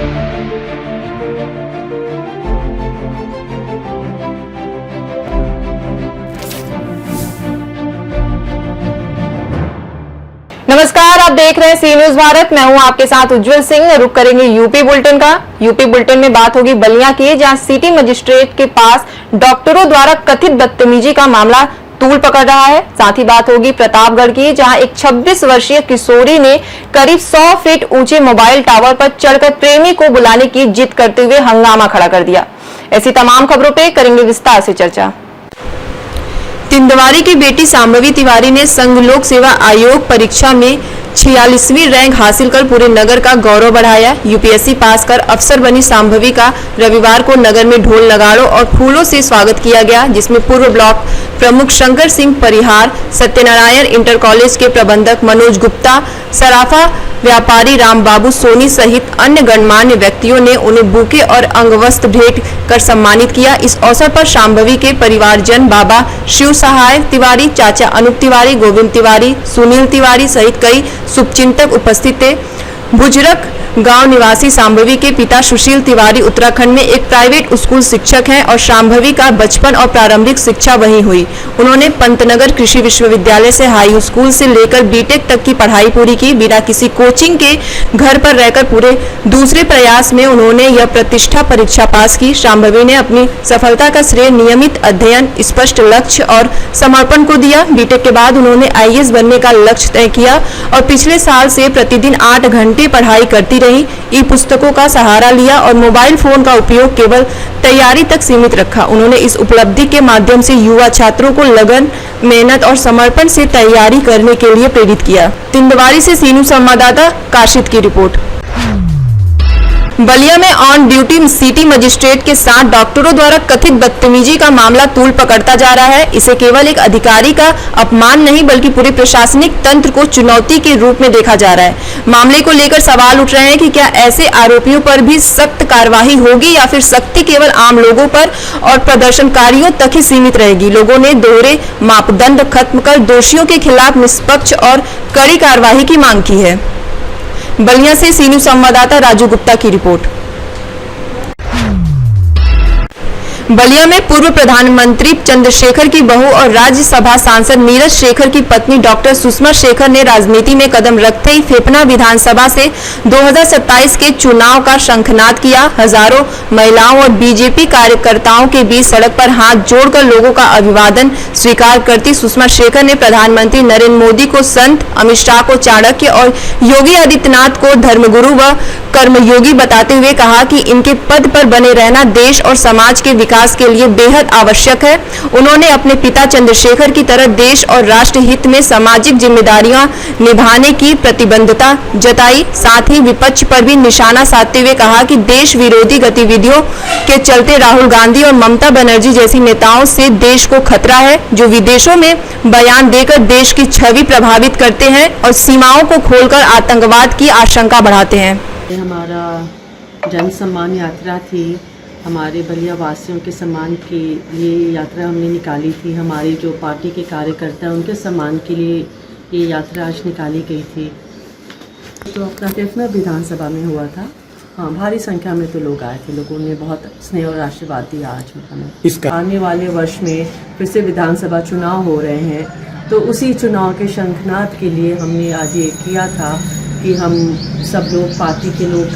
नमस्कार, आप देख रहे हैं सी न्यूज भारत। मैं हूं आपके साथ उज्जवल सिंह। रुक करेंगे यूपी बुलेटिन का। यूपी बुलेटिन में बात होगी बलिया की, जहां सिटी मजिस्ट्रेट के पास डॉक्टरों द्वारा कथित बदतमीजी का मामला तूल पकड़ रहा है। साथ ही बात होगी प्रतापगढ़ की, जहां एक 26 वर्षीय किशोरी ने करीब 100 फीट ऊंचे मोबाइल टावर पर चढ़कर प्रेमी को बुलाने की जिद करते हुए हंगामा खड़ा कर दिया। ऐसी तमाम खबरों पर करेंगे विस्तार से चर्चा। तिंदवारी की बेटी शांभवी तिवारी ने संघ लोक सेवा आयोग परीक्षा में 46वीं रैंक हासिल कर पूरे नगर का गौरव बढ़ाया। यूपीएससी पास कर अफसर बनी शांभवी का रविवार को नगर में ढोल नगाड़ों और फूलों से स्वागत किया गया, जिसमें पूर्व ब्लॉक प्रमुख शंकर सिंह परिहार, सत्यनारायण इंटर कॉलेज के प्रबंधक मनोज गुप्ता, सराफा व्यापारी राम बाबू सोनी सहित अन्य गणमान्य व्यक्तियों ने उन्हें बुके और अंगवस्त्र भेंट कर सम्मानित किया। इस अवसर पर शांभवी के परिवारजन बाबा शिव सहाय तिवारी, चाचा अनूप तिवारी, गोविंद तिवारी, सुनील तिवारी सहित कई शुभचिंतक उपस्थित थे। बुजुर्ग गांव निवासी शांभवी के पिता सुशील तिवारी उत्तराखंड में एक प्राइवेट स्कूल शिक्षक हैं और शांभवी का बचपन और प्रारंभिक शिक्षा वहीं हुई। उन्होंने पंतनगर कृषि विश्वविद्यालय से हाई स्कूल से लेकर बीटेक तक की पढ़ाई पूरी की। बिना किसी कोचिंग के घर पर रहकर पूरे दूसरे प्रयास में उन्होंने यह प्रतिष्ठा परीक्षा पास की। शांभवी ने अपनी सफलता का श्रेय नियमित अध्ययन, स्पष्ट लक्ष्य और समर्पण को दिया। बीटेक के बाद उन्होंने आईएएस बनने का लक्ष्य तय किया और पिछले साल से प्रतिदिन 8 घंटे पढ़ाई करती रही। ई पुस्तकों का सहारा लिया और मोबाइल फोन का उपयोग केवल तैयारी तक सीमित रखा। उन्होंने इस उपलब्धि के माध्यम से युवा छात्रों को लगन, मेहनत और समर्पण से तैयारी करने के लिए प्रेरित किया। तिंदवारी से सीनू संवाददाता काशिद की रिपोर्ट। बलिया में ऑन ड्यूटी सिटी मजिस्ट्रेट के साथ डॉक्टरों द्वारा कथित बदतमीजी का मामला तूल पकड़ता जा रहा है। इसे केवल एक अधिकारी का अपमान नहीं बल्कि पूरे प्रशासनिक तंत्र को चुनौती के रूप में देखा जा रहा है। मामले को लेकर सवाल उठ रहे हैं कि क्या ऐसे आरोपियों पर भी सख्त कार्रवाई होगी या फिर सख्ती केवल आम लोगों पर और प्रदर्शनकारियों तक ही सीमित रहेगी। लोगों ने दोहरे मापदंड खत्म कर दोषियों के खिलाफ निष्पक्ष और कड़ी कार्रवाई की मांग की है। बलिया से सीनू संवाददाता राजू गुप्ता की रिपोर्ट। बलिया में पूर्व प्रधानमंत्री चंद्रशेखर की बहू और राज्यसभा सांसद नीरज शेखर की पत्नी डॉक्टर सुषमा शेखर ने राजनीति में कदम रखते ही फेफना विधानसभा से 2027 के चुनाव का शंखनाद किया। हजारों महिलाओं और बीजेपी कार्यकर्ताओं के बीच सड़क पर हाथ जोड़कर लोगों का अभिवादन स्वीकार करती सुषमा शेखर ने प्रधानमंत्री नरेंद्र मोदी को संत, अमित शाह को चाणक्य और योगी आदित्यनाथ को धर्मगुरु व कर्मयोगी बताते हुए कहा कि इनके पद पर बने रहना देश और समाज के विकास के लिए बेहद आवश्यक है। उन्होंने अपने पिता चंद्रशेखर की तरह देश और राष्ट्र हित में सामाजिक जिम्मेदारियां निभाने की प्रतिबद्धता जताई। साथ ही विपक्ष पर भी निशाना साधते हुए कहा कि देश विरोधी गतिविधियों के चलते राहुल गांधी और ममता बनर्जी जैसी नेताओं से देश को खतरा है, जो विदेशों में बयान देकर देश की छवि प्रभावित करते हैं और सीमाओं को खोलकर आतंकवाद की आशंका बढ़ाते हैं। हमारा जन सम्मान यात्रा थी। हमारे बलिया वासियों के सम्मान के लिए यात्रा हमने निकाली थी। हमारी जो पार्टी के कार्यकर्ता हैं उनके सम्मान के लिए ये यात्रा आज निकाली गई थी। तो अपना फेफना विधानसभा में हुआ था। हाँ, भारी संख्या में तो लोग आए थे। लोगों ने बहुत स्नेह और आशीर्वाद दिया आज हमें। आने वाले वर्ष में फिर से विधानसभा चुनाव हो रहे हैं, तो उसी चुनाव के शंखनाद के लिए हमने आज ये किया था कि हम सब लोग, पार्टी के लोग,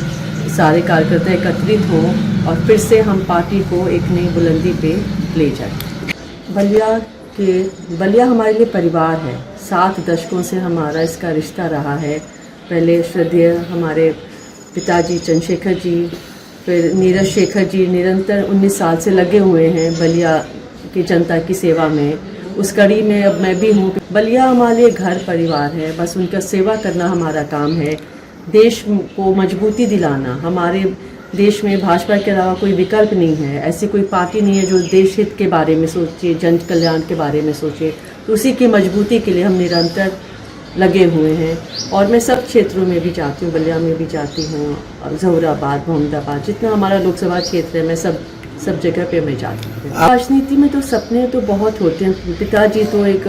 सारे कार्यकर्ता एकत्रित हों और फिर से हम पार्टी को एक नई बुलंदी पे ले जाएं। बलिया हमारे लिए परिवार है। 7 दशकों से हमारा इसका रिश्ता रहा है। पहले श्रद्धेय हमारे पिताजी चंद्रशेखर जी, फिर नीरज शेखर जी निरंतर 19 साल से लगे हुए हैं बलिया की जनता की सेवा में। उस कड़ी में अब मैं भी हूँ। बलिया हमारे लिए घर परिवार है, बस उनका सेवा करना हमारा काम है। देश को मजबूती दिलाना। हमारे देश में भाजपा के अलावा कोई विकल्प नहीं है। ऐसी कोई पार्टी नहीं है जो देश हित के बारे में सोचे, जन कल्याण के बारे में सोचे। तो उसी की मजबूती के लिए हम निरंतर लगे हुए हैं। और मैं सब क्षेत्रों में भी जाती हूँ, बलिया में भी जाती हूँ, जहूराबाद, मोहम्मदाबाद, जितना हमारा लोकसभा क्षेत्र है मैं सब जगह पे मैं जाती हूँ। राजनीति में तो सपने तो बहुत होते हैं। पिताजी तो एक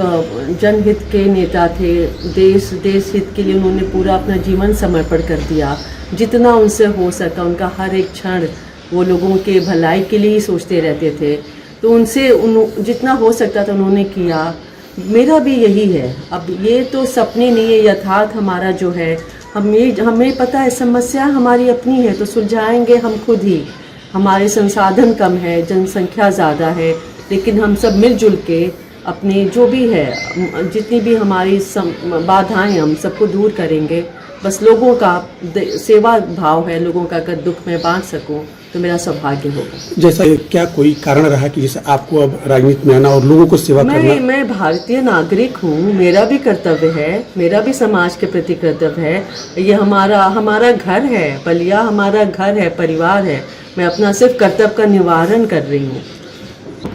जनहित के नेता थे, देश हित के लिए उन्होंने पूरा अपना जीवन समर्पण कर दिया। जितना उनसे हो सका, उनका हर एक क्षण वो लोगों के भलाई के लिए ही सोचते रहते थे, तो उनसे जितना हो सकता था उन्होंने किया। मेरा भी यही है। अब ये तो सपने नहीं है, यथार्थ हमारा जो है, हमें पता है समस्या हमारी अपनी है तो सुलझाएंगे हम खुद ही। हमारे संसाधन कम है, जनसंख्या ज़्यादा है, लेकिन हम सब मिलजुल के अपने जो भी है, जितनी भी हमारी बाधाएं, हम सबको दूर करेंगे। बस लोगों का सेवा भाव है, लोगों का अगर दुख में बांट सकूं तो मेरा सौभाग्य होगा। जैसा क्या कोई कारण रहा कि जैसे आपको अब राजनीति में आना और लोगों को सेवा करना? मैं भारतीय नागरिक हूँ, मेरा भी कर्तव्य है, मेरा भी समाज के प्रति कर्तव्य है। ये हमारा घर है, बलिया हमारा घर है, परिवार है। मैं अपना सिर्फ कर्तव्य का निवारण कर रही हूँ।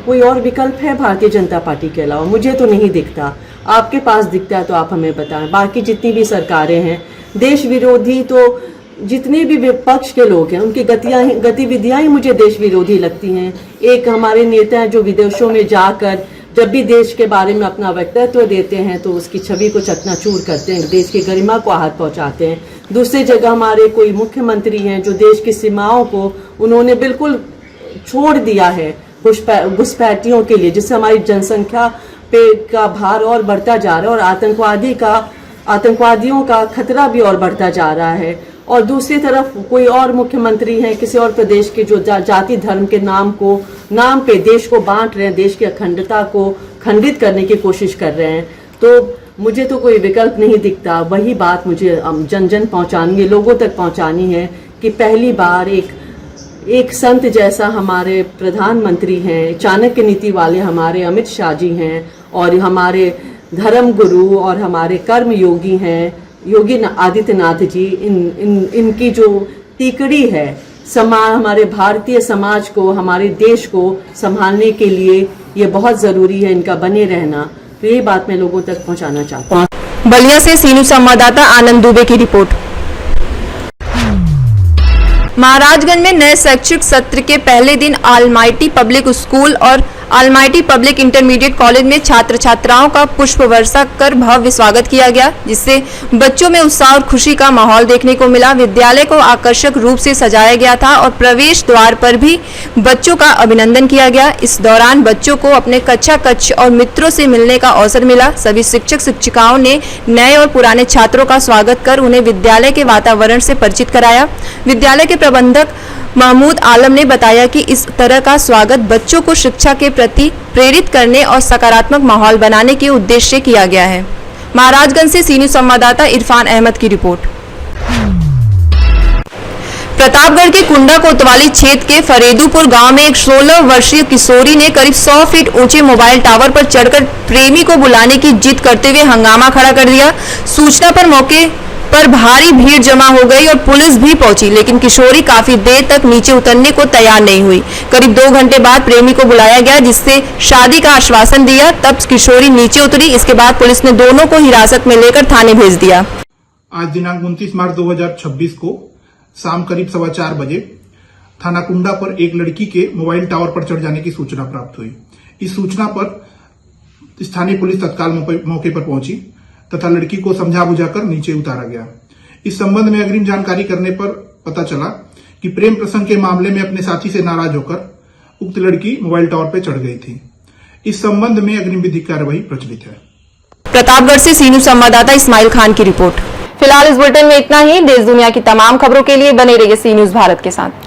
कोई और विकल्प है भारतीय जनता पार्टी के अलावा? मुझे तो नहीं दिखता। आपके पास दिखता है तो आप हमें बताएं। बाकी जितनी भी सरकारें हैं, देश विरोधी, तो जितने भी विपक्ष के लोग हैं उनकी गतिविधियां ही मुझे देश विरोधी लगती हैं। एक हमारे नेता हैं जो विदेशों में जाकर जब भी देश के बारे में अपना वक्तव्य देते हैं तो उसकी छवि को चकनाचूर करते हैं, देश की गरिमा को आहत पहुंचाते हैं। दूसरी जगह हमारे कोई मुख्यमंत्री हैं जो देश की सीमाओं को उन्होंने बिल्कुल छोड़ दिया है घुसपैठियों के लिए, जिससे हमारी जनसंख्या पे का भार और बढ़ता जा रहा है और आतंकवादियों का खतरा भी और बढ़ता जा रहा है। और दूसरी तरफ कोई और मुख्यमंत्री हैं किसी और प्रदेश के जो जाति धर्म के नाम पे देश को बांट रहे हैं, देश की अखंडता को खंडित करने की कोशिश कर रहे हैं। तो मुझे तो कोई विकल्प नहीं दिखता। वही बात मुझे जन पहुंचानी है, लोगों तक पहुंचानी है कि पहली बार एक संत जैसा हमारे प्रधानमंत्री हैं, चाणक्य नीति वाले हमारे अमित शाह जी हैं, और हमारे धर्म गुरु और हमारे कर्म योगी हैं योगी आदित्यनाथ जी। इनकी जो तीकड़ी है हमारे भारतीय समाज को, हमारे देश को संभालने के लिए ये बहुत ज़रूरी है इनका बने रहना। तो ये बात मैं लोगों तक पहुंचाना चाहता हूँ। बलिया से सीनू संवाददाता आनंद दुबे की रिपोर्ट। महाराजगंज में नए शैक्षिक सत्र के पहले दिन ऑलमाइटी पब्लिक स्कूल और ऑलमाइटी पब्लिक इंटरमीडिएट कॉलेज में छात्र छात्राओं का पुष्प वर्षा कर भव्य स्वागत किया गया, जिससे बच्चों में उत्साह और खुशी का माहौल देखने को मिला। विद्यालय को आकर्षक रूप से सजाया गया था और प्रवेश द्वार पर भी बच्चों का अभिनंदन किया गया। इस दौरान बच्चों को अपने कक्षा कक्ष और मित्रों से मिलने का अवसर मिला। सभी शिक्षक शिक्षिकाओं ने नए और पुराने छात्रों का स्वागत कर उन्हें विद्यालय के वातावरण से परिचित कराया। विद्यालय के प्रबंधक महमूद आलम ने बताया कि इस तरह का स्वागत बच्चों को शिक्षा के प्रति प्रेरित करने और सकारात्मक माहौल बनाने के उद्देश्य से किया गया है। महाराजगंज से सीनियर संवाददाता इरफान अहमद की रिपोर्ट। प्रतापगढ़ के कुंडा कोतवाली क्षेत्र के फरेदुपुर गांव में एक 16 वर्षीय किशोरी ने करीब 100 फीट ऊंचे मोबाइल टावर पर चढ़कर प्रेमी को बुलाने की जिद करते हुए हंगामा खड़ा कर दिया। सूचना पर मौके पर भारी भीड़ जमा हो गई और पुलिस भी पहुंची, लेकिन किशोरी काफी देर तक नीचे उतरने को तैयार नहीं हुई। करीब 2 घंटे बाद प्रेमी को बुलाया गया, जिससे शादी का आश्वासन दिया। तब किशोरी नीचे उतरी। इसके बाद पुलिस ने दोनों को हिरासत में लेकर थाने भेज दिया। आज दिनांक 29 मार्च 2026 को शाम करीब 4:15 बजे थाना कुंडा पर एक लड़की के मोबाइल टावर पर चढ़ जाने की सूचना प्राप्त हुई। इस सूचना पर स्थानीय पुलिस तत्काल मौके पर पहुंची तथा लड़की को समझा बुझाकर नीचे उतारा गया। इस संबंध में अग्रिम जानकारी करने पर पता चला कि प्रेम प्रसंग के मामले में अपने साथी से नाराज होकर उक्त लड़की मोबाइल टावर पर चढ़ गई थी। इस संबंध में अग्रिम विधिक कार्यवाही प्रचलित है। प्रतापगढ़ से सीनू संवाददाता इस्माइल खान की रिपोर्ट। फिलहाल इस बुलेटिन में इतना ही। देश दुनिया की तमाम खबरों के लिए बने रहिए सी न्यूज़ भारत के साथ।